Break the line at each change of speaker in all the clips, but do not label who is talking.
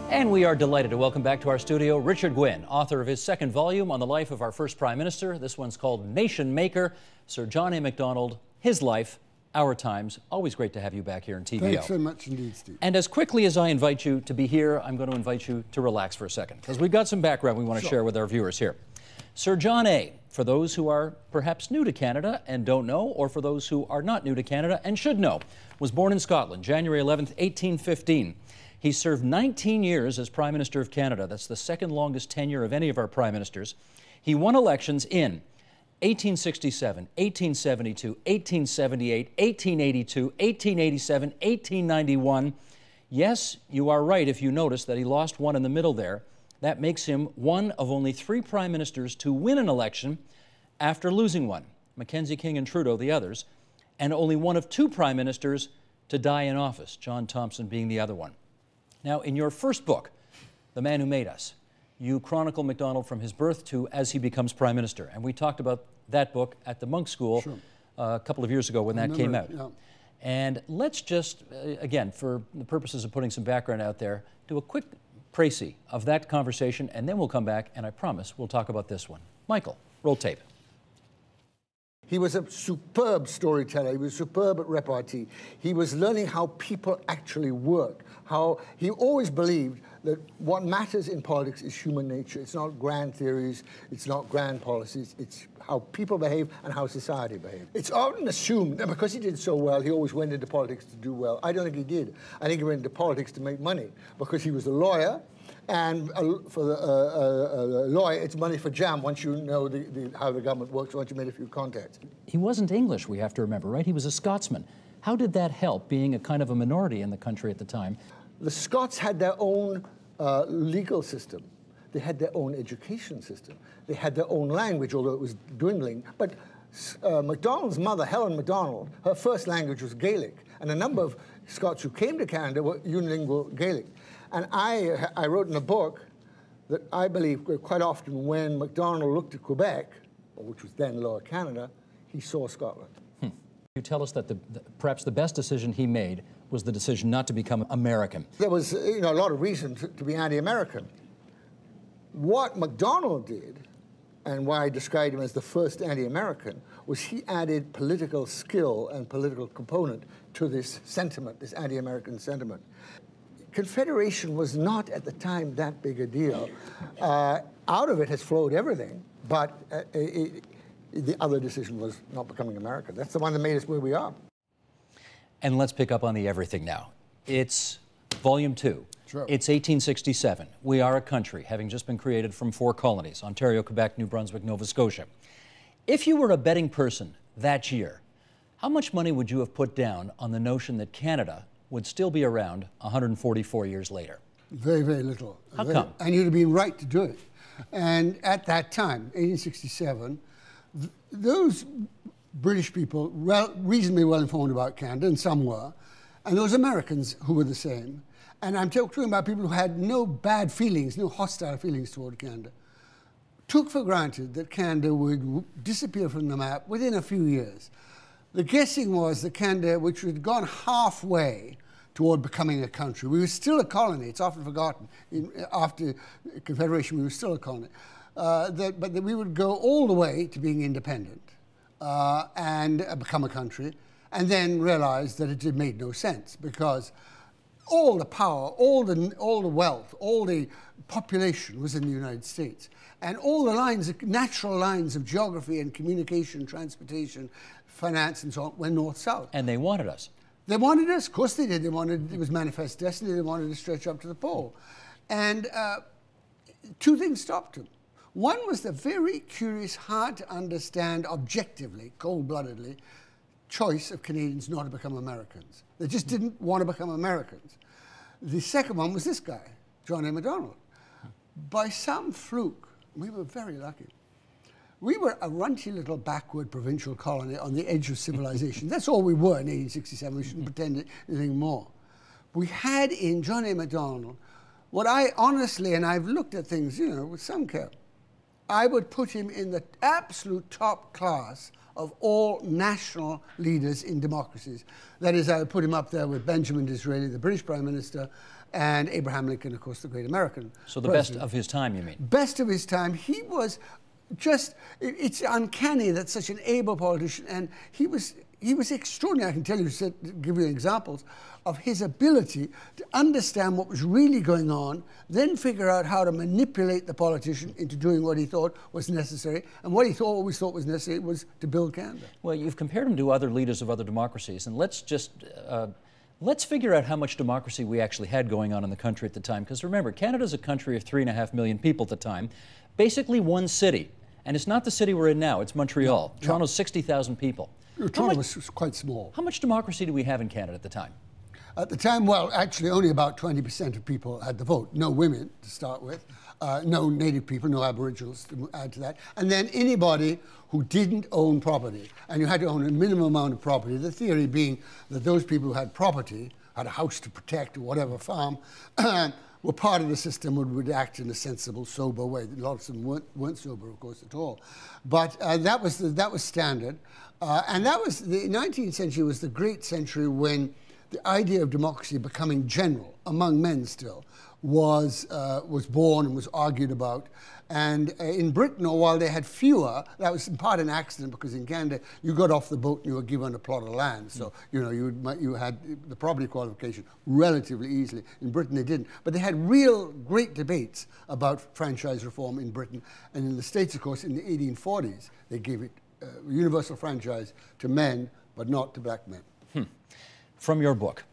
And we are delighted to welcome back to our studio Richard Gwyn, author of his second volume on the life of our first Prime Minister. This one's called Nation Maker, Sir John A. Macdonald, His Life, Our Times. Always great to have you back here in TVO.
Thanks so much indeed, Steve.
And as quickly as I invite you to be here, I'm going to invite you to relax for a second, because we've got some background we want to share with our viewers here. Sir John A., for those who are perhaps new to Canada and don't know, or for those who are not new to Canada and should know, was born in Scotland, January 11th, 1815. He served 19 years as Prime Minister of Canada. That's the second longest tenure of any of our Prime Ministers. He won elections in 1867, 1872, 1878, 1882, 1887, 1891. Yes, you are right if you notice that he lost one in the middle there. That makes him one of only 3 Prime Ministers to win an election after losing one. Mackenzie King and Trudeau, the others, and only one of 2 Prime Ministers to die in office, John Thompson being the other one. Now, in your first book, The Man Who Made Us, you chronicle Macdonald from his birth to as he becomes Prime Minister. And we talked about that book at the Monk School a couple of years ago when that came out.
Yeah.
And let's just, again, for the purposes of putting some background out there, do a quick précis of that conversation, and then we'll come back, and I promise we'll talk about this one. Michael, roll tape.
He was a superb storyteller. He was superb at repartee. He was learning how people actually work. How he always believed that what matters in politics is human nature. It's not grand theories. It's not grand policies. It's how people behave and how society behaves. It's often assumed that because he did so well, he always went into politics to do well. I don't think he did. I think he went into politics to make money because he was a lawyer. And for a lawyer, it's money for jam once you know how the government works, once you made a few contacts.
He wasn't English, we have to remember, right? He was a Scotsman. How did that help, being a kind of a minority in the country at the time?
The Scots had their own legal system. They had their own education system. They had their own language, although it was dwindling. But Macdonald's mother, Helen Macdonald, her first language was Gaelic. And a number of Scots who came to Canada were unilingual Gaelic. And I wrote in a book that I believe quite often when Macdonald looked at Quebec, which was then Lower Canada, he saw Scotland.
You tell us that perhaps the best decision he made was the decision not to become American.
There was a lot of reason to be anti-American. What Macdonald did, and why I described him as the first anti-American, was he added political skill and political component to this sentiment, this anti-American sentiment. Confederation was not at the time that big a deal. Out of it has flowed everything, but the other decision was not becoming American. That's the one that made us where we are.
And let's pick up on the everything now. It's Volume 2.
Sure.
It's 1867. We are a country, having just been created from 4 colonies, Ontario, Quebec, New Brunswick, Nova Scotia. If you were a betting person that year, how much money would you have put down on the notion that Canada would still be around 144 years later?
Very, very little.
How come?
And you'd have been right to do it. And at that time, 1867, those British people, reasonably well informed about Canada, and some were, and those Americans who were the same, and I'm talking about people who had no bad feelings, no hostile feelings toward Canada, took for granted that Canada would disappear from the map within a few years. The guessing was that Canada, which had gone halfway toward becoming a country, we were still a colony, it's often forgotten, after Confederation we were still a colony, but that we would go all the way to being independent and become a country, and then realize that it made no sense because all the power, all the wealth, all the population was in the United States. And all the lines, natural lines of geography and communication, transportation, finance and so on, were north-south.
And they wanted us.
They wanted us, of course they did. They wanted, it was manifest destiny, they wanted to stretch up to the pole. And 2 things stopped them. One was the very curious, hard to understand, objectively, cold-bloodedly, choice of Canadians not to become Americans. They just didn't want to become Americans. The second one was this guy, John A. Macdonald. By some fluke, we were very lucky. We were a runty little backward provincial colony on the edge of civilization. That's all we were in 1867. We shouldn't pretend anything more. We had in John A. Macdonald what I honestly, and I've looked at things, with some care, I would put him in the absolute top class of all national leaders in democracies. That is, I would put him up there with Benjamin Disraeli, the British Prime Minister, and Abraham Lincoln, of course, the great American
So the
president.
best of his time, you mean?
Best of his time. He was just, it's uncanny that such an able politician, and he was extraordinary. I can tell you, give you examples of his ability to understand what was really going on, then figure out how to manipulate the politician into doing what he thought was necessary. And what he always thought was necessary was to build Canada.
Well, you've compared him to other leaders of other democracies, and let's just let's figure out how much democracy we actually had going on in the country at the time. Because remember, Canada's a country of 3.5 million people at the time, basically one city. And it's not the city we're in now, it's Montreal.
No.
Toronto's 60,000 people.
Toronto was quite small.
How much democracy do we have in Canada at the time?
At the time, well, actually only about 20% of people had the vote. No women, to start with. No native people, no aboriginals to add to that. And then anybody who didn't own property. And you had to own a minimum amount of property. The theory being that those people who had property, had a house to protect or whatever farm, were part of the system and would act in a sensible, sober way. A lot of them weren't sober, of course, at all. But that was standard. And that was, the 19th century was the great century when the idea of democracy becoming general, among men still, was born and was argued about. And in Britain, while they had fewer, that was in part an accident, because in Canada, you got off the boat and you were given a plot of land. So, you know, you had the property qualification relatively easily. In Britain, they didn't. But they had real great debates about franchise reform in Britain. And in the States, of course, in the 1840s, they gave it universal franchise to men, but not to black men.
From your book,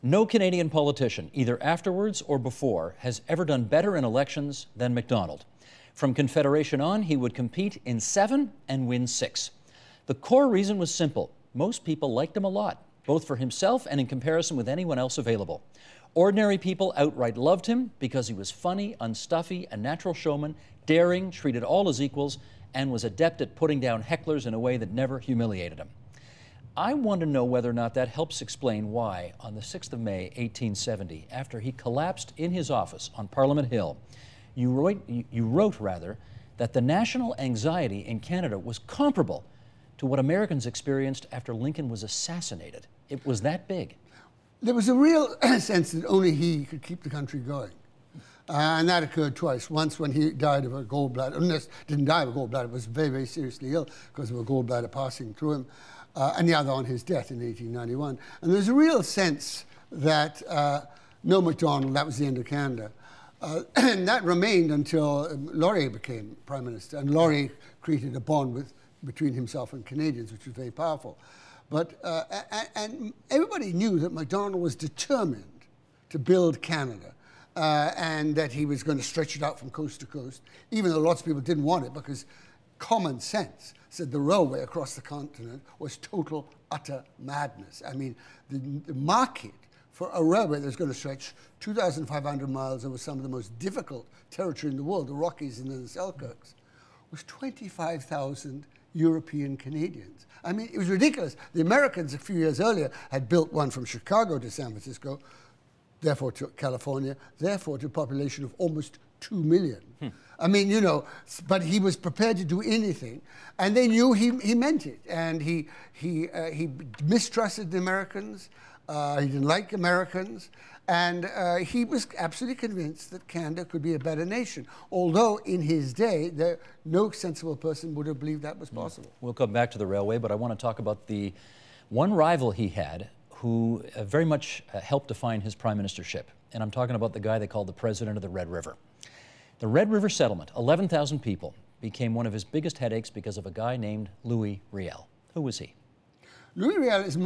no Canadian politician, either afterwards or before, has ever done better in elections than McDonald. From Confederation on, he would compete in 7 and win 6. The core reason was simple. Most people liked him a lot, both for himself and in comparison with anyone else available. Ordinary people outright loved him because he was funny, unstuffy, a natural showman, daring, treated all as equals, and was adept at putting down hecklers in a way that never humiliated him. I want to know whether or not that helps explain why, on the 6th of May, 1870, after he collapsed in his office on Parliament Hill, you wrote that the national anxiety in Canada was comparable to what Americans experienced after Lincoln was assassinated. It was that big.
There was a real sense that only he could keep the country going. And that occurred twice. Once when he died of a gallbladder, didn't die of a gallbladder, was very, very seriously ill because of a gallbladder passing through him, and the other on his death in 1891. And there's a real sense that no McDonald, that was the end of Canada. And that remained until Laurier became Prime Minister, and Laurier created a bond between himself and Canadians, which was very powerful. But, and everybody knew that MacDonald was determined to build Canada, and that he was going to stretch it out from coast to coast, even though lots of people didn't want it, because common sense said the railway across the continent was total, utter madness. I mean, the market for a railway that's going to stretch 2,500 miles over some of the most difficult territory in the world, the Rockies and then the Selkirks, was 25,000 European Canadians. I mean, it was ridiculous. The Americans a few years earlier had built one from Chicago to San Francisco, therefore to California, therefore to a population of almost 2 million. I mean, you know, but he was prepared to do anything, and they knew he meant it. And he mistrusted the Americans. He didn't like Americans, and he was absolutely convinced that Canada could be a better nation. Although in his day, no sensible person would have believed that was possible.
We'll come back to the railway, but I want to talk about the one rival he had who very much helped define his prime ministership. And I'm talking about the guy they called the president of the Red River. The Red River settlement, 11,000 people, became one of his biggest headaches because of a guy named Louis Riel. Who was he?
Louis Riel is,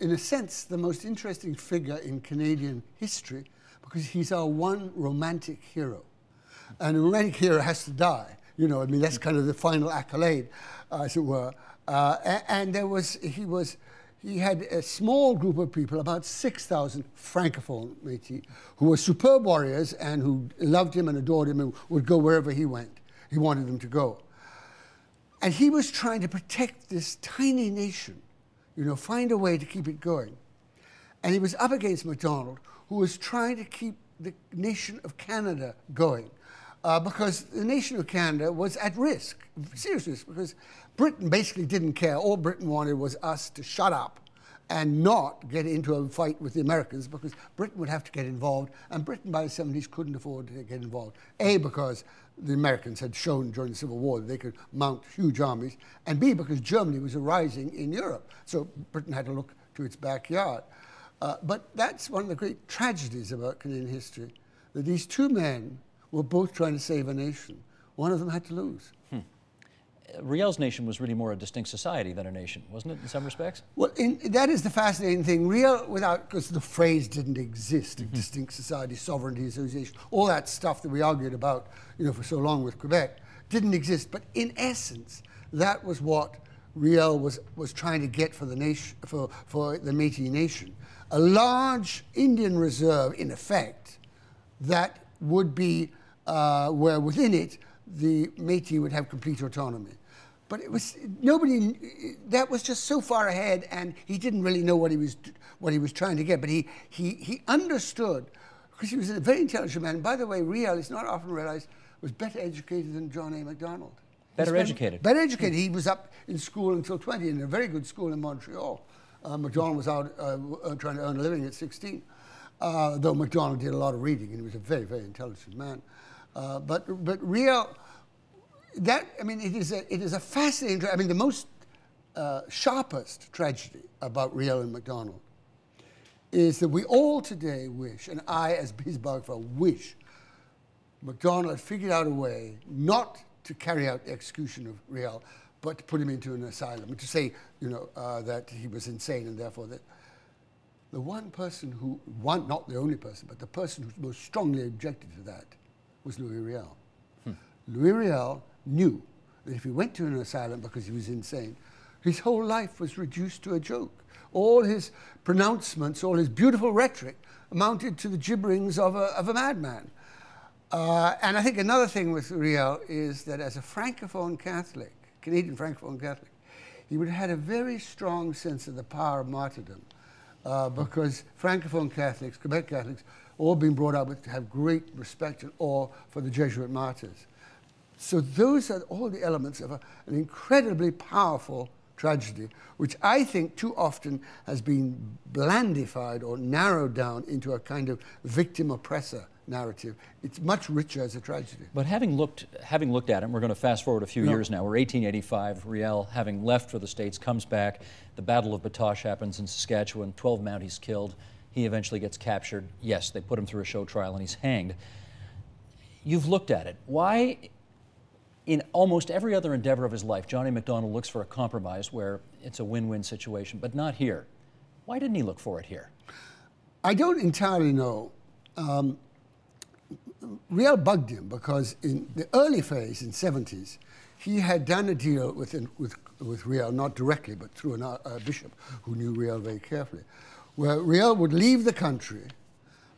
in a sense, the most interesting figure in Canadian history because he's our one romantic hero. And a romantic hero has to die. You know, I mean, that's kind of the final accolade, as it were. And he had a small group of people, about 6,000 Francophone Métis, who were superb warriors and who loved him and adored him and would go wherever he went. He wanted them to go. And he was trying to protect this tiny nation, you know, find a way to keep it going. And he was up against MacDonald, who was trying to keep the nation of Canada going, because the nation of Canada was at risk, serious risk, because Britain basically didn't care. All Britain wanted was us to shut up and not get into a fight with the Americans, because Britain would have to get involved, and Britain by the 70s couldn't afford to get involved. A, because the Americans had shown during the Civil War that they could mount huge armies, and B, because Germany was arising in Europe. So Britain had to look to its backyard. But that's one of the great tragedies about Canadian history, that these two men were both trying to save a nation. One of them had to lose.
Riel's nation was really more a distinct society than a nation, wasn't it, in some respects?
Well, that is the fascinating thing. Riel, because the phrase didn't exist, distinct society, sovereignty, association, all that stuff that we argued about, for so long with Quebec, didn't exist. But in essence, that was what Riel was trying to get for the nation, for the Métis Nation. A large Indian reserve, in effect, that would be, where within it, the Métis would have complete autonomy. But it was that was just so far ahead, and he didn't really know what he was trying to get. But he understood, because he was a very intelligent man. And by the way, Riel is not often realized, was better educated than John A. Macdonald.
Better educated.
Better educated. He was up in school until 20, in a very good school in Montreal. Macdonald was out trying to earn a living at 16, though Macdonald did a lot of reading, and he was a very, very intelligent man. But Riel. It is a fascinating. The most sharpest tragedy about Riel and McDonald is that we all today wish, and I, as his biographer, wish McDonald had figured out a way not to carry out the execution of Riel, but to put him into an asylum, to say, that he was insane, and therefore that the one person not the only person, but the person who most strongly objected to that was Louis Riel. Louis Riel knew that if he went to an asylum because he was insane, his whole life was reduced to a joke. All his pronouncements, all his beautiful rhetoric amounted to the gibberings of a madman. And I think another thing with Riel is that as a Francophone Catholic, Canadian Francophone Catholic, he would have had a very strong sense of the power of martyrdom, because Francophone Catholics, Quebec Catholics, all been brought up to have great respect and awe for the Jesuit martyrs. So those are all the elements of an incredibly powerful tragedy, which I think too often has been blandified or narrowed down into a kind of victim-oppressor narrative. It's much richer as a tragedy.
But having looked at it, and we're going to fast forward a few years now, we're 1885, Riel, having left for the States, comes back, the Battle of Batoche happens in Saskatchewan, 12 Mounties killed, he eventually gets captured. Yes, they put him through a show trial and he's hanged. You've looked at it. Why, in almost every other endeavor of his life, John A. Macdonald looks for a compromise where it's a win-win situation, but not here. Why didn't he look for it here?
I don't entirely know. Riel bugged him because in the early phase, in the 70s, he had done a deal with Riel, not directly, but through a bishop who knew Riel very carefully, where Riel would leave the country,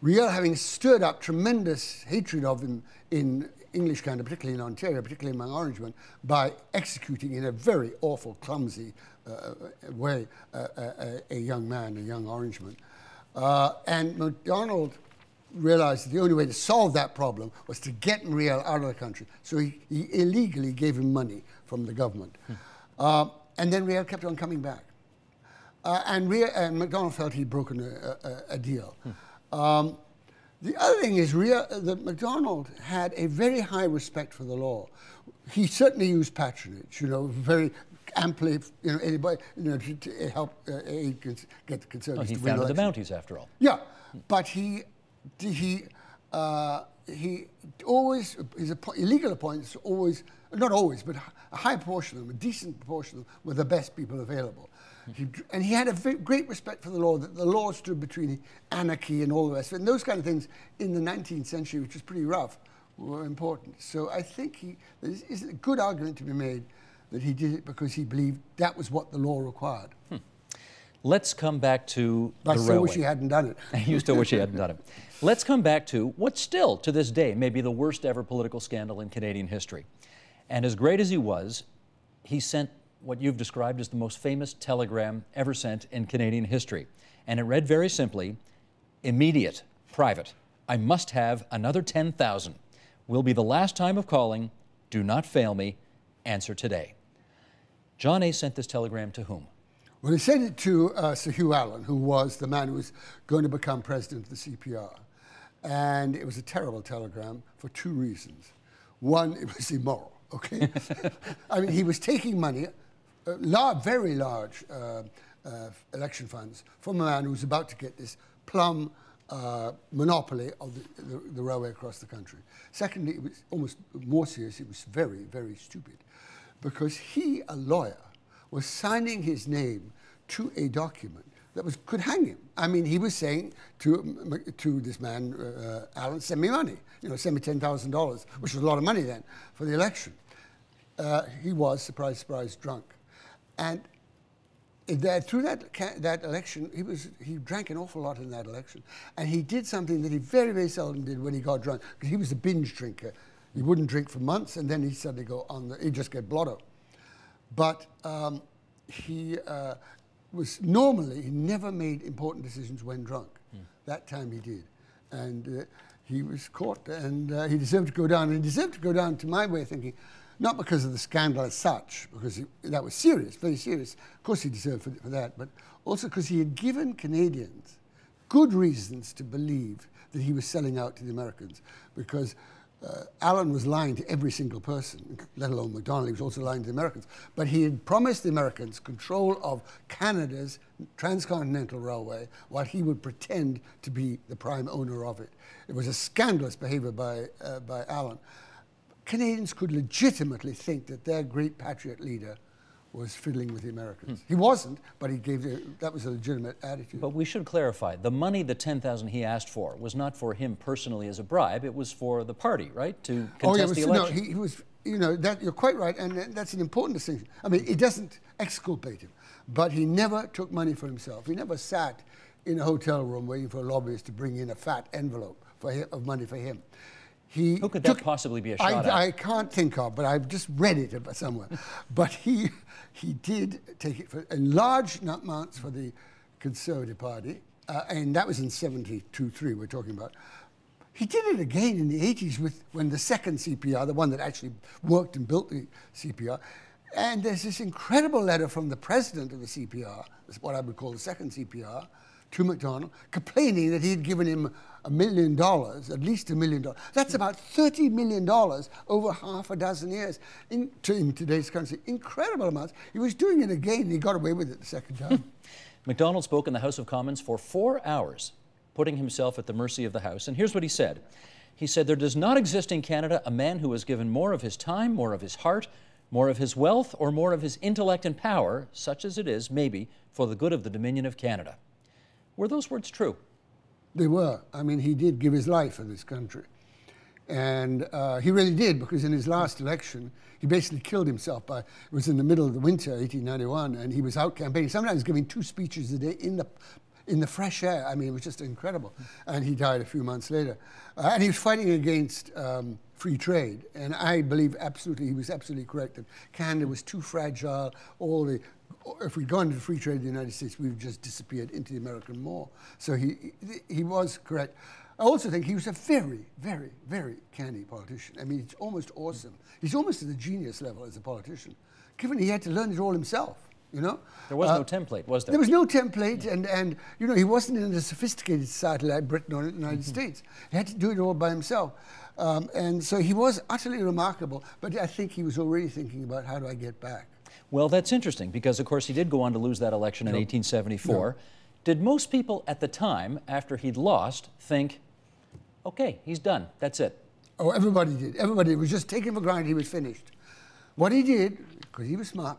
Riel having stirred up tremendous hatred of him in English Canada, particularly in Ontario, particularly among Orangemen, by executing in a very awful, clumsy way a young man, a young Orangeman. And Macdonald realized that the only way to solve that problem was to get Riel out of the country. So he illegally gave him money from the government. And then Riel kept on coming back. And Macdonald felt he'd broken a deal. The other thing is that Macdonald had a very high respect for the law. He certainly used patronage, very amply, anybody, to help get the Conservatives to win elections.
He founded the Mounties, after all.
Yeah, but he always, his illegal appointments always, not always, but a high proportion of them, a decent proportion of them, were the best people available. And he had a great respect for the law, that the law stood between anarchy and all the rest. And those kind of things in the 19th century, which was pretty rough, were important. So I think there is a good argument to be made that he did it because he believed that was what the law required.
Let's come back to the railway.
I still wish he hadn't done it.
You still wish he hadn't done it. Let's come back to what still, to this day, may be the worst ever political scandal in Canadian history. And as great as he was, he sent what you've described as the most famous telegram ever sent in Canadian history. And it read very simply, immediate, private. I must have another 10,000. Will be the last time of calling. Do not fail me. Answer today. John A. sent this telegram to whom?
Well, he sent it to Sir Hugh Allen, who was the man who was going to become president of the CPR. And it was a terrible telegram for two reasons. One, it was immoral, okay? I mean, he was taking money, very large election funds, from a man who was about to get this plum monopoly of the railway across the country. Secondly, it was almost more serious, it was very, very stupid, because he, a lawyer, was signing his name to a document that could hang him. I mean, he was saying to this man, Allen, send me money, send me $10,000, which was a lot of money then, for the election. He was, surprise, surprise, drunk. And through that election, he drank an awful lot in that election. And he did something that he very, very seldom did when he got drunk, because he was a binge drinker. He wouldn't drink for months, and then he'd suddenly he'd just get blotto. But he never made important decisions when drunk. That time he did. And he was caught, and he deserved to go down. And he deserved to go down, to my way of thinking, not because of the scandal as such, because that was serious, very serious. Of course he deserved for that, but also because he had given Canadians good reasons to believe that he was selling out to the Americans, because Allen was lying to every single person, let alone McDonald. He was also lying to the Americans. But he had promised the Americans control of Canada's transcontinental railway while he would pretend to be the prime owner of it. It was a scandalous behavior by Allen. Canadians could legitimately think that their great patriot leader was fiddling with the Americans. He wasn't, but that was a legitimate attitude.
But we should clarify, the money, the $10,000 he asked for, was not for him personally as a bribe, it was for the party, right, to contest the election.
No, he was, you're quite right, and that's an important distinction. I mean, it doesn't exculpate him, but he never took money for himself. He never sat in a hotel room waiting for a lobbyist to bring in a fat envelope of money for him.
Who could that possibly be a shot at?
I can't think of, but I've just read it somewhere. But he did take it in large amounts for the Conservative Party, and that was in 72-3 we're talking about. He did it again in the 80s when the second CPR, the one that actually worked and built the CPR, and there's this incredible letter from the president of the CPR, that's what I would call the second CPR, to McDonald, complaining that he had given him $1 million, at least $1 million. That's about $30 million over half a dozen years in today's country. Incredible amounts. He was doing it again, and he got away with it the second time.
McDonald spoke in the House of Commons for 4 hours, putting himself at the mercy of the House. And here's what he said. He said, "There does not exist in Canada a man who has given more of his time, more of his heart, more of his wealth, or more of his intellect and power, such as it is, maybe, for the good of the Dominion of Canada." Were those words true?
They were. I mean, he did give his life for this country. And he really did, because in his last election, he basically killed himself. It was in the middle of the winter, 1891, and he was out campaigning, sometimes giving 2 speeches a day in the fresh air. I mean, it was just incredible. And he died a few months later. And he was fighting against free trade. And I believe he was absolutely correct that Canada was too fragile. If we'd gone into free trade in the United States, we would have just disappeared into the American war. So he was correct. I also think he was a very, very, very canny politician. I mean, it's almost awesome. He's almost at the genius level as a politician, given he had to learn it all himself.
There was no template, was there?
There was no template, and he wasn't in a sophisticated society like Britain or the United States. He had to do it all by himself. And so he was utterly remarkable, but I think he was already thinking about, how do I get back?
Well, that's interesting, because of course he did go on to lose that election in 1874. No. Did most people at the time, after he'd lost, think, okay, he's done, that's it?
Oh, everybody did. Everybody was just taken for granted he was finished. What he did, because he was smart,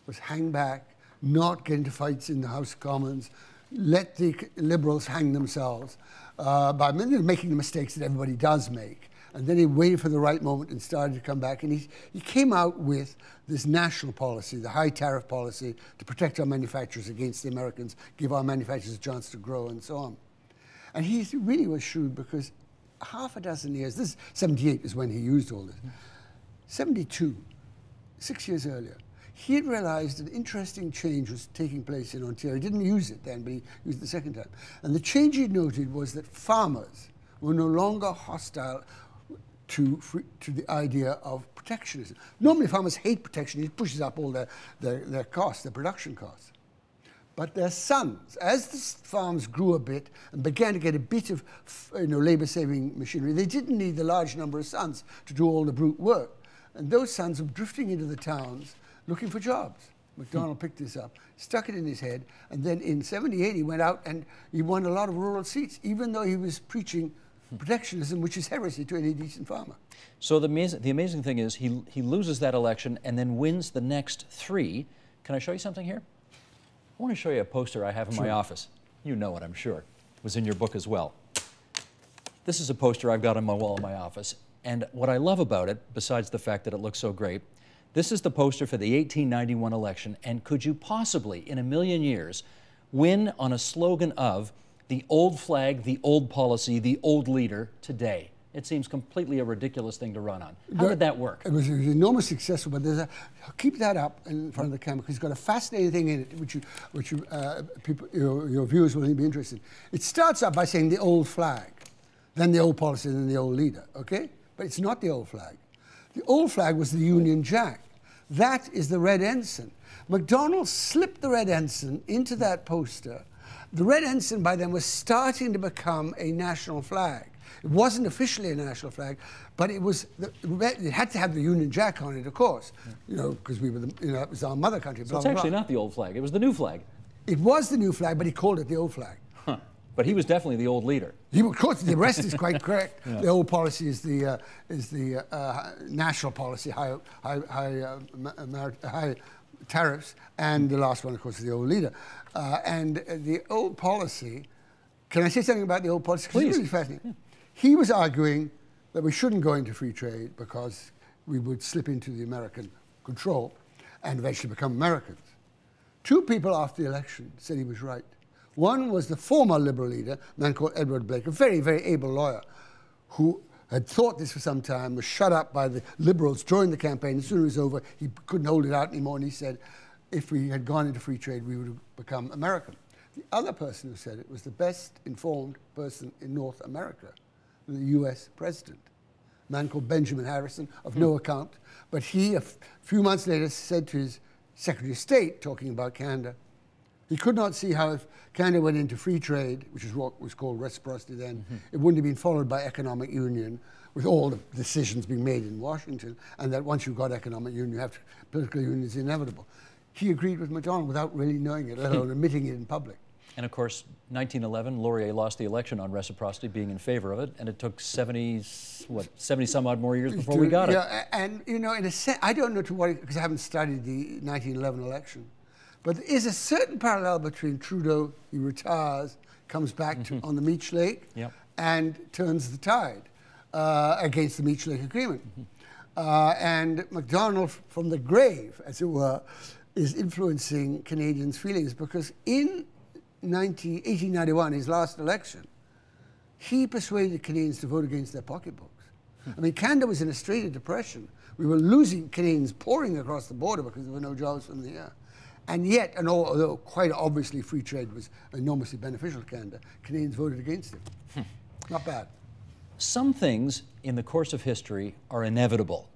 was hang back, not get into fights in the House of Commons, let the Liberals hang themselves by making the mistakes that everybody does make. And then he waited for the right moment and started to come back. And he came out with this national policy, the high tariff policy, to protect our manufacturers against the Americans, give our manufacturers a chance to grow, and so on. And he really was shrewd, because half a dozen years, 78 is when he used all this, 72, 6 years earlier, he had realized an interesting change was taking place in Ontario. He didn't use it then, but he used it the second time. And the change he noted was that farmers were no longer hostile to the idea of protectionism. Normally farmers hate protection. It pushes up all their costs, their production costs. But their sons, as the farms grew a bit and began to get a bit of labor-saving machinery, they didn't need the large number of sons to do all the brute work. And those sons were drifting into the towns looking for jobs. McDonald picked this up, stuck it in his head, and then in 78 he went out and he won a lot of rural seats, even though he was preaching protectionism, which is heresy to any decent farmer.
So the amazing thing is he loses that election and then wins the next 3. Can I show you something here? I want to show you a poster I have in my office. You know it, I'm sure. It was in your book as well. This is a poster I've got on my wall in my office. And what I love about it, besides the fact that it looks so great, this is the poster for the 1891 election. And could you possibly, in a million years, win on a slogan of the old flag, the old policy, the old leader today? It seems completely a ridiculous thing to run on. How did that work?
It was enormously successful, but there's keep that up in front of the camera because it's got a fascinating thing in it, which your viewers will be interested in. It starts out by saying the old flag, then the old policy, then the old leader, okay? But it's not the old flag. The old flag was the Union Jack. That is the red ensign. McDonald slipped the red ensign into that poster. The red ensign by then was starting to become a national flag. It wasn't officially a national flag, but it was. It had to have the Union Jack on it, of course, because we were, it was our mother country.
So it's actually not the old flag; it was the new flag.
It was the new flag, but he called it the old flag.
Huh. But he was definitely the old leader.
Of course, the rest is quite correct. Yeah. The old policy is the national policy, high tariffs, and the last one, of course, is the old leader. And the old policy. Can I say something about the old policy?
Please.
It's really fascinating. Yeah. He was arguing that we shouldn't go into free trade because we would slip into the American control and eventually become Americans. 2 people after the election said he was right. One was the former Liberal leader, a man called Edward Blake, a very, very able lawyer who had thought this for some time, was shut up by the Liberals during the campaign. As soon as it was over, he couldn't hold it out anymore, and he said, if we had gone into free trade, we would have become American. The other person who said it was the best informed person in North America, the US president, a man called Benjamin Harrison, of no account. But he, a few months later, said to his Secretary of State, talking about Canada, he could not see how if Canada went into free trade, which is what was called reciprocity then, it wouldn't have been followed by economic union, with all the decisions being made in Washington, and that once you've got economic union, political union is inevitable. He agreed with McDonald without really knowing it, let alone admitting it in public.
And of course, 1911, Laurier lost the election on reciprocity, being in favor of it, and it took 70 some odd more years before we got it.
Yeah, and in a sense, I don't know to what, because I haven't studied the 1911 election, but there is a certain parallel between Trudeau, he retires, comes back on the Meech Lake, and turns the tide against the Meech Lake Agreement. And McDonald, from the grave, as it were, is influencing Canadians' feelings, because in 1891, his last election, he persuaded Canadians to vote against their pocketbooks. I mean, Canada was in a state of depression. We were losing Canadians pouring across the border because there were no jobs from the air. And yet, and although quite obviously free trade was enormously beneficial to Canada, Canadians voted against it. Not bad.
Some things in the course of history are inevitable.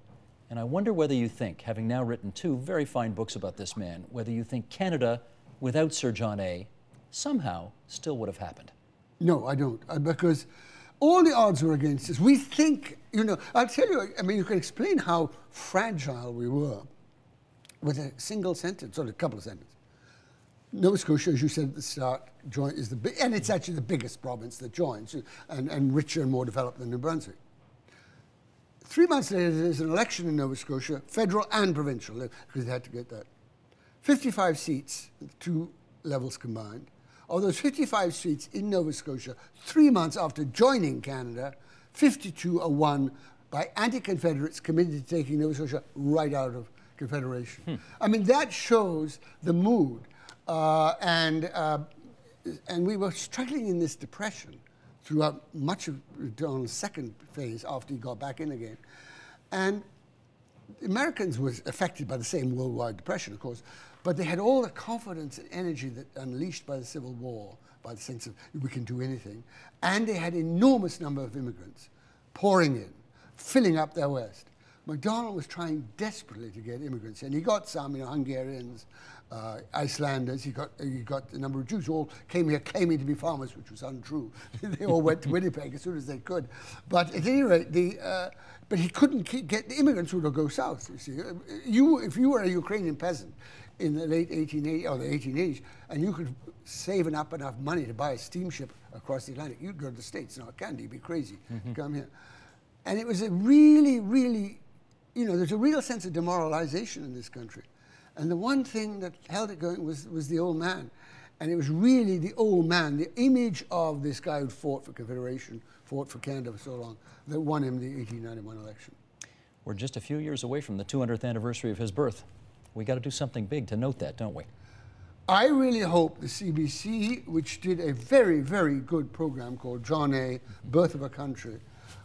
And I wonder whether you think, having now written 2 very fine books about this man, whether you think Canada, without Sir John A., somehow still would have happened.
No, I don't, because all the odds were against us. We think, I'll tell you, I mean, you can explain how fragile we were with a single sentence, or a couple of sentences. Nova Scotia, as you said at the start, is and it's actually the biggest province that joins, and richer and more developed than New Brunswick. 3 months later, there's an election in Nova Scotia, federal and provincial, because they had to get that. 55 seats, 2 levels combined. Of those 55 seats in Nova Scotia, 3 months after joining Canada, 52 are won by anti-Confederates committed to taking Nova Scotia right out of Confederation. I mean, that shows the mood. And we were struggling in this depression throughout much of Donald's second phase after he got back in again. And the Americans were affected by the same worldwide depression, of course, but they had all the confidence and energy that unleashed by the Civil War, by the sense of we can do anything. And they had enormous number of immigrants pouring in, filling up their West. McDonald was trying desperately to get immigrants, and he got some, Hungarians, Icelanders. He got a number of Jews who all came here claiming to be farmers, which was untrue. They all went to Winnipeg as soon as they could. But at any rate, but he couldn't get the immigrants would go south. You see, if you were a Ukrainian peasant in the late 1880s or the 1880s, and you could save up enough money to buy a steamship across the Atlantic, you'd go to the States. Now, Canada, you'd be crazy to come here. And it was a really, really, there's a real sense of demoralization in this country. And the one thing that held it going was the old man. And it was really the old man, the image of this guy who fought for Confederation, fought for Canada for so long, that won him the 1891 election.
We're just a few years away from the 200th anniversary of his birth. We got to do something big to note that, don't we?
I really hope the CBC, which did a very, very good program called John A., Birth of a Country,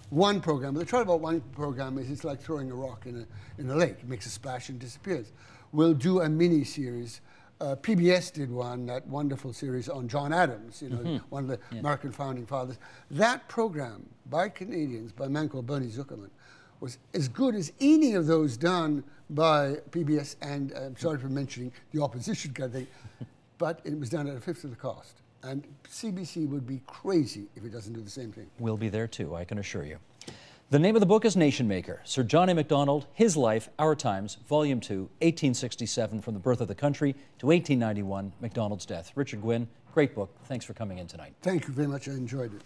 one program. The trouble about one program is it's like throwing a rock in a lake. It makes a splash and disappears. We'll do a mini-series. PBS did one, that wonderful series on John Adams, one of the American founding fathers. That program by Canadians, by a man called Bernie Zuckerman, was as good as any of those done by PBS, and I'm sorry for mentioning the opposition kind of thing, but it was done at a fifth of the cost. And CBC would be crazy if it doesn't do the same thing.
We'll be there too, I can assure you. The name of the book is Nation Maker, Sir John A. Macdonald, His Life, Our Times, Volume 2, 1867, from the birth of the country to 1891, Macdonald's death. Richard Gwyn, great book. Thanks for coming in tonight.
Thank you very much. I enjoyed it.